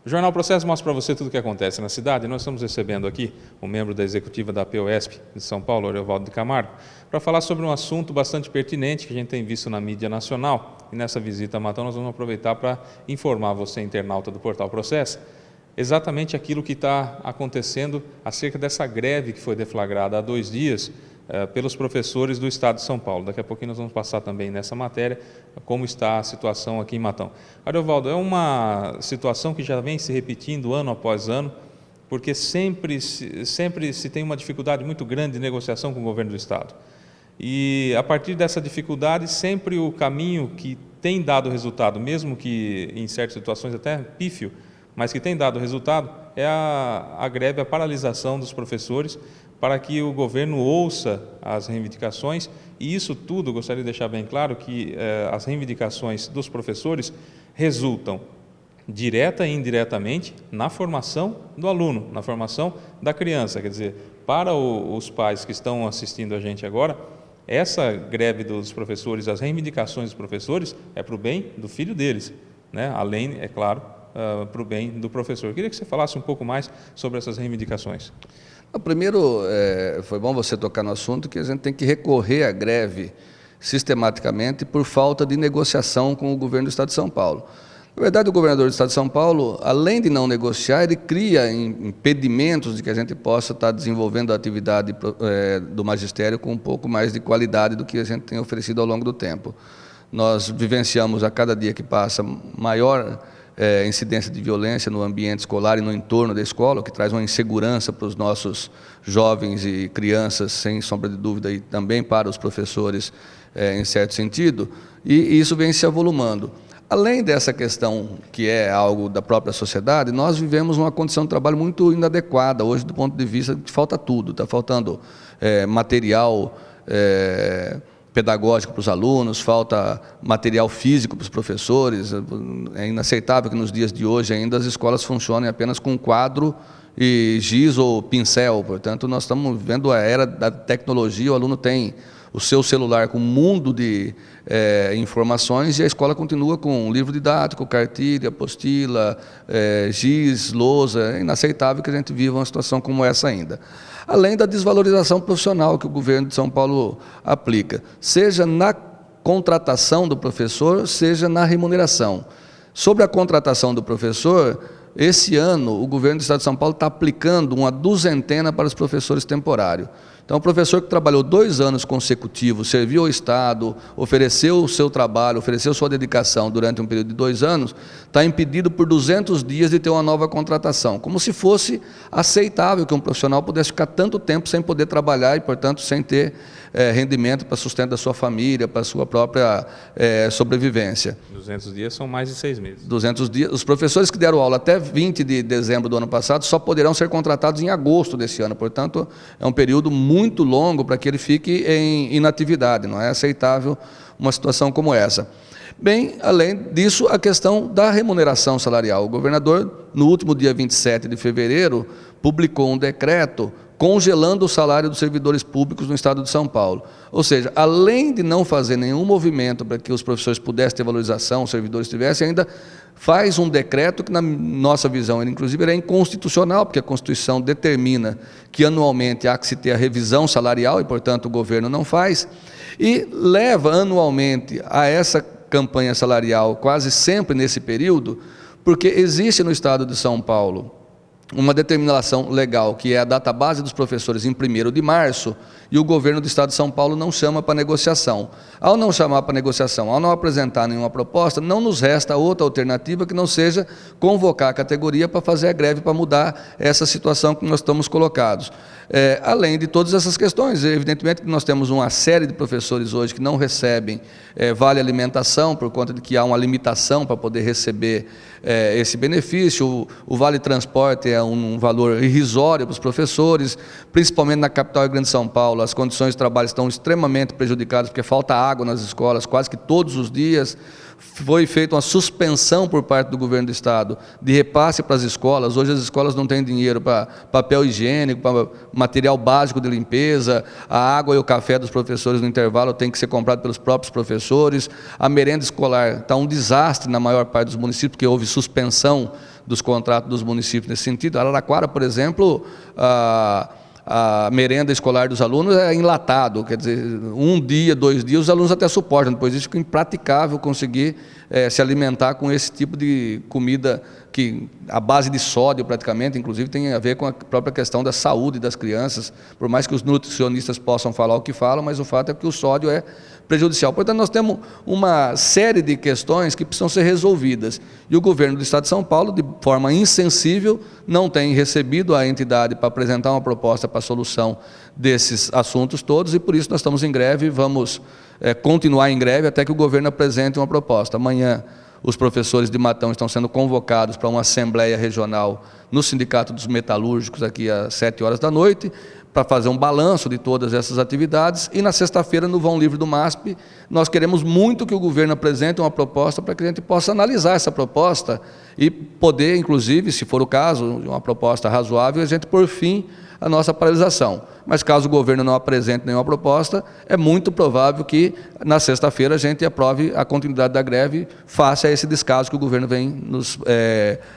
O Jornal Processo mostra para você tudo o que acontece na cidade. Nós estamos recebendo aqui um membro da executiva da POSP de São Paulo, Ariovaldo de Camargo, para falar sobre um assunto bastante pertinente que a gente tem visto na mídia nacional. E nessa visita a Matão nós vamos aproveitar para informar você, internauta do Portal Processo, exatamente aquilo que está acontecendo acerca dessa greve que foi deflagrada há 2 dias pelos professores do Estado de São Paulo. Daqui a pouquinho nós vamos passar também nessa matéria como está a situação aqui em Matão. Ariovaldo, é uma situação que já vem se repetindo ano após ano, porque sempre se tem uma dificuldade muito grande de negociação com o governo do Estado. E a partir dessa dificuldade, sempre o caminho que tem dado resultado, mesmo que em certas situações até pífio, mas que tem dado resultado, é a greve, a paralisação dos professores, para que o governo ouça as reivindicações, e isso tudo, gostaria de deixar bem claro que as reivindicações dos professores resultam direta e indiretamente na formação do aluno, na formação da criança. Quer dizer, para os pais que estão assistindo a gente agora, essa greve dos professores, as reivindicações dos professores, é para o bem do filho deles, né? Além, é claro, para o bem do professor. Eu queria que você falasse um pouco mais sobre essas reivindicações. Primeiro, foi bom você tocar no assunto que a gente tem que recorrer à greve sistematicamente por falta de negociação com o governo do Estado de São Paulo. Na verdade, o governador do Estado de São Paulo, além de não negociar, ele cria impedimentos de que a gente possa estar desenvolvendo a atividade do magistério com um pouco mais de qualidade do que a gente tem oferecido ao longo do tempo. Nós vivenciamos a cada dia que passa maior incidência de violência no ambiente escolar e no entorno da escola, o que traz uma insegurança para os nossos jovens e crianças, sem sombra de dúvida, e também para os professores, em certo sentido, e isso vem se avolumando. Além dessa questão, que é algo da própria sociedade, nós vivemos uma condição de trabalho muito inadequada, hoje, do ponto de vista de que falta tudo, está faltando material pedagógico para os alunos, falta material físico para os professores. É inaceitável que nos dias de hoje ainda as escolas funcionem apenas com quadro e giz ou pincel. Portanto, nós estamos vivendo a era da tecnologia, o aluno tem o seu celular com um mundo de informações e a escola continua com livro didático, cartilha, apostila, giz, lousa. É inaceitável que a gente viva uma situação como essa ainda. Além da desvalorização profissional que o governo de São Paulo aplica, seja na contratação do professor, seja na remuneração. Sobre a contratação do professor, esse ano o governo do Estado de São Paulo está aplicando uma 200ª para os professores temporários. Então, o professor que trabalhou 2 anos consecutivos, serviu ao Estado, ofereceu o seu trabalho, ofereceu sua dedicação durante um período de 2 anos, está impedido por 200 dias de ter uma nova contratação, como se fosse aceitável que um profissional pudesse ficar tanto tempo sem poder trabalhar e, portanto, sem ter rendimento para sustento da sua família, para a sua própria sobrevivência. 200 dias são mais de 6 meses. 200 dias. Os professores que deram aula até 20 de dezembro do ano passado só poderão ser contratados em agosto desse ano. Portanto, é um período muito longo para que ele fique em inatividade. Não é aceitável uma situação como essa. Bem, além disso, a questão da remuneração salarial. O governador, no último dia 27 de fevereiro, publicou um decreto congelando o salário dos servidores públicos no Estado de São Paulo. Ou seja, além de não fazer nenhum movimento para que os professores pudessem ter valorização, os servidores tivessem, ainda faz um decreto que, na nossa visão, ele, inclusive, é inconstitucional, porque a Constituição determina que anualmente há que se ter a revisão salarial e, portanto, o governo não faz, e leva anualmente a essa campanha salarial quase sempre nesse período, porque existe no Estado de São Paulo uma determinação legal, que é a database dos professores em 1º de março, e o governo do Estado de São Paulo não chama para negociação. Ao não chamar para negociação, ao não apresentar nenhuma proposta, não nos resta outra alternativa que não seja convocar a categoria para fazer a greve, para mudar essa situação que nós estamos colocados. Além de todas essas questões, evidentemente que nós temos uma série de professores hoje que não recebem vale alimentação, por conta de que há uma limitação para poder receber esse benefício. O vale transporte é um valor irrisório para os professores, principalmente na capital e Grande São Paulo. As condições de trabalho estão extremamente prejudicadas, porque falta água nas escolas quase que todos os dias. Foi feita uma suspensão por parte do governo do Estado de repasse para as escolas. Hoje as escolas não têm dinheiro para papel higiênico, para material básico de limpeza, a água e o café dos professores no intervalo tem que ser comprado pelos próprios professores, a merenda escolar está um desastre na maior parte dos municípios, porque houve suspensão dos contratos dos municípios nesse sentido. Araraquara, por exemplo, a merenda escolar dos alunos é enlatado, quer dizer, 1 dia, 2 dias, os alunos até suportam, depois disso fica impraticável conseguir se alimentar com esse tipo de comida que a base de sódio praticamente, inclusive tem a ver com a própria questão da saúde das crianças, por mais que os nutricionistas possam falar o que falam, mas o fato é que o sódio é prejudicial. Portanto, nós temos uma série de questões que precisam ser resolvidas, e o governo do Estado de São Paulo, de forma insensível, não tem recebido a entidade para apresentar uma proposta para a solução desses assuntos todos, e por isso nós estamos em greve e vamos continuar em greve até que o governo apresente uma proposta. Amanhã, os professores de Matão estão sendo convocados para uma assembleia regional no Sindicato dos Metalúrgicos, aqui às 19h, para fazer um balanço de todas essas atividades, e na sexta-feira, no Vão Livre do MASP, nós queremos muito que o governo apresente uma proposta para que a gente possa analisar essa proposta e poder, inclusive, se for o caso, uma proposta razoável, a gente pôr fim à nossa paralisação. Mas caso o governo não apresente nenhuma proposta, é muito provável que na sexta-feira a gente aprove a continuidade da greve face a esse descaso que o governo vem nos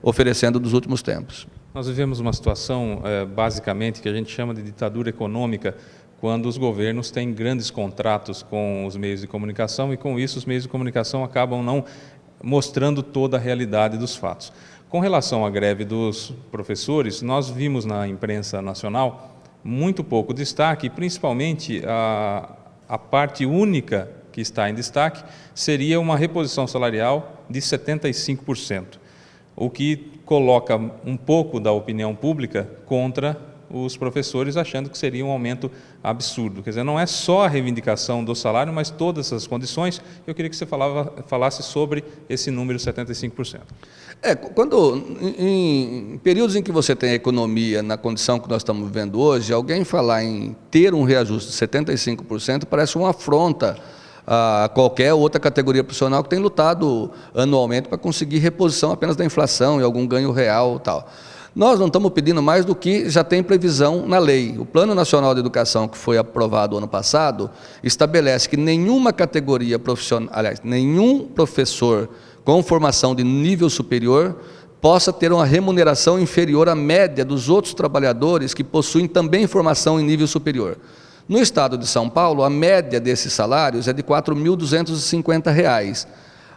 oferecendo nos últimos tempos. Nós vivemos uma situação, basicamente, que a gente chama de ditadura econômica, quando os governos têm grandes contratos com os meios de comunicação e, com isso, os meios de comunicação acabam não mostrando toda a realidade dos fatos. Com relação à greve dos professores, nós vimos na imprensa nacional muito pouco destaque, principalmente a parte única que está em destaque seria uma reposição salarial de 75%, o que coloca um pouco da opinião pública contra os professores, achando que seria um aumento absurdo. Quer dizer, não é só a reivindicação do salário, mas todas essas condições. Eu queria que você falasse sobre esse número 75%. Em períodos em que você tem a economia na condição que nós estamos vivendo hoje, alguém falar em ter um reajuste de 75% parece uma afronta a qualquer outra categoria profissional que tem lutado anualmente para conseguir reposição apenas da inflação e algum ganho real e tal. Nós não estamos pedindo mais do que já tem previsão na lei. O Plano Nacional de Educação, que foi aprovado ano passado, estabelece que nenhuma categoria profissional, aliás, nenhum professor com formação de nível superior possa ter uma remuneração inferior à média dos outros trabalhadores que possuem também formação em nível superior. No estado de São Paulo, a média desses salários é de R$ 4.250.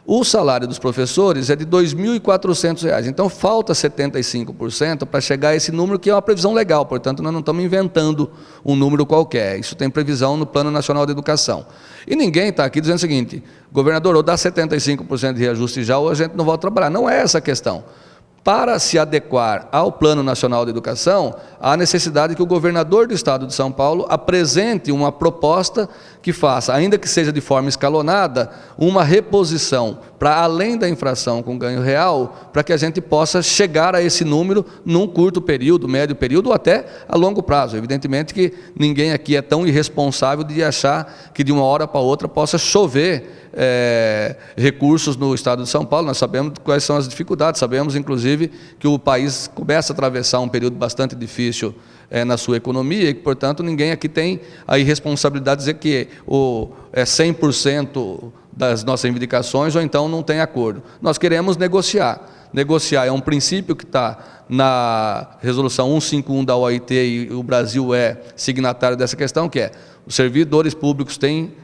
O salário dos professores é de R$ 2.400. Então, falta 75% para chegar a esse número, que é uma previsão legal. Portanto, nós não estamos inventando um número qualquer. Isso tem previsão no Plano Nacional de Educação. E ninguém está aqui dizendo o seguinte: governador, ou dá 75% de reajuste já, ou a gente não volta a trabalhar. Não é essa a questão. Para se adequar ao Plano Nacional de Educação, há necessidade que o governador do Estado de São Paulo apresente uma proposta que faça, ainda que seja de forma escalonada, uma reposição para além da inflação com ganho real, para que a gente possa chegar a esse número num curto período, médio período ou até a longo prazo. Evidentemente que ninguém aqui é tão irresponsável de achar que de uma hora para outra possa chover recursos no Estado de São Paulo. Nós sabemos quais são as dificuldades, sabemos inclusive que o país começa a atravessar um período bastante difícil na sua economia e que, portanto, ninguém aqui tem a irresponsabilidade de dizer que 100% das nossas reivindicações ou então não tem acordo. Nós queremos negociar. Negociar é um princípio que está na resolução 151 da OIT e o Brasil é signatário dessa questão, que é: os servidores públicos têm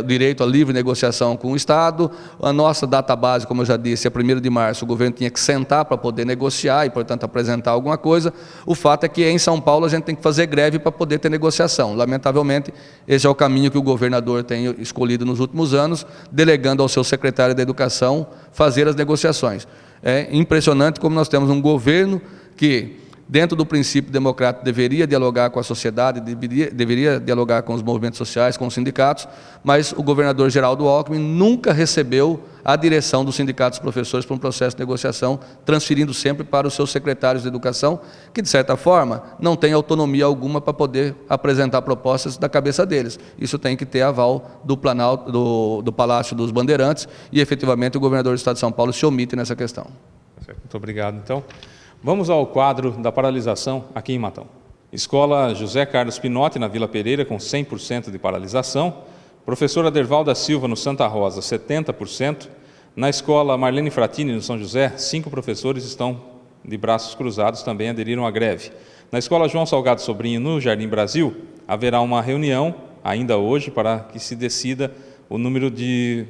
direito à livre negociação com o Estado. A nossa data base, como eu já disse, é 1º de março. O governo tinha que sentar para poder negociar e, portanto, apresentar alguma coisa. O fato é que em São Paulo a gente tem que fazer greve para poder ter negociação. Lamentavelmente, esse é o caminho que o governador tem escolhido nos últimos anos, delegando ao seu secretário da Educação fazer as negociações. É impressionante como nós temos um governo que, dentro do princípio democrático, deveria dialogar com a sociedade, deveria dialogar com os movimentos sociais, com os sindicatos, mas o governador Geraldo Alckmin nunca recebeu a direção dos sindicatos dos professores para um processo de negociação, transferindo sempre para os seus secretários de educação, que, de certa forma, não tem autonomia alguma para poder apresentar propostas da cabeça deles. Isso tem que ter aval do Planalto, do Palácio dos Bandeirantes, e, efetivamente, o governador do Estado de São Paulo se omite nessa questão. Muito obrigado, então. Vamos ao quadro da paralisação aqui em Matão. Escola José Carlos Pinotti, na Vila Pereira, com 100% de paralisação. Professora Derval da Silva, no Santa Rosa, 70%. Na escola Marlene Fratini, no São José, 5 professores estão de braços cruzados também aderiram à greve. Na Escola João Salgado Sobrinho, no Jardim Brasil, haverá uma reunião, ainda hoje, para que se decida o número de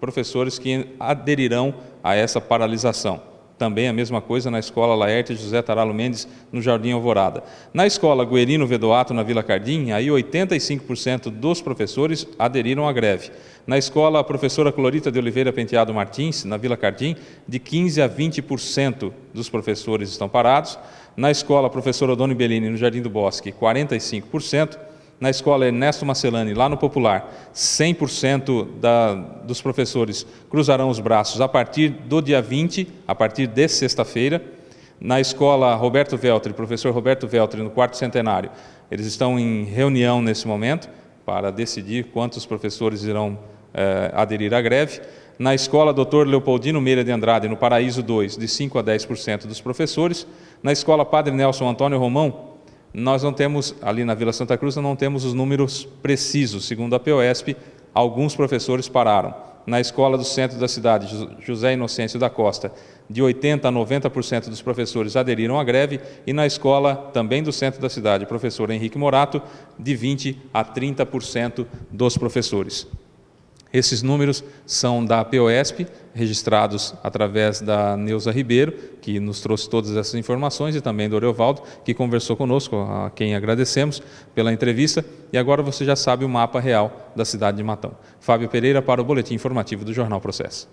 professores que aderirão a essa paralisação. Também a mesma coisa na Escola Laerte José Taralo Mendes, no Jardim Alvorada. Na Escola Guerino Vedoato, na Vila Cardim, aí 85% dos professores aderiram à greve. Na Escola Professora Clorita de Oliveira Penteado Martins, na Vila Cardim, de 15% a 20% dos professores estão parados. Na Escola Professora Odônio Bellini, no Jardim do Bosque, 45%. Na Escola Ernesto Marcelani, lá no Popular, 100% dos professores cruzarão os braços a partir do dia 20, a partir de sexta-feira. Na Escola Roberto Veltri, professor Roberto Veltri, no quarto centenário, eles estão em reunião nesse momento para decidir quantos professores irão aderir à greve. Na Escola Dr. Leopoldino Meira de Andrade, no Paraíso 2, de 5% a 10% dos professores. Na Escola Padre Nelson Antônio Romão, nós não temos, ali na Vila Santa Cruz, não temos os números precisos. Segundo a POESP, alguns professores pararam. Na escola do centro da cidade, José Inocêncio da Costa, de 80% a 90% dos professores aderiram à greve, e na escola também do centro da cidade, professor Henrique Morato, de 20% a 30% dos professores. Esses números são da POESP, registrados através da Neuza Ribeiro, que nos trouxe todas essas informações, e também do Orevaldo, que conversou conosco, a quem agradecemos pela entrevista, e agora você já sabe o mapa real da cidade de Matão. Fábio Pereira para o Boletim Informativo do Jornal Processo.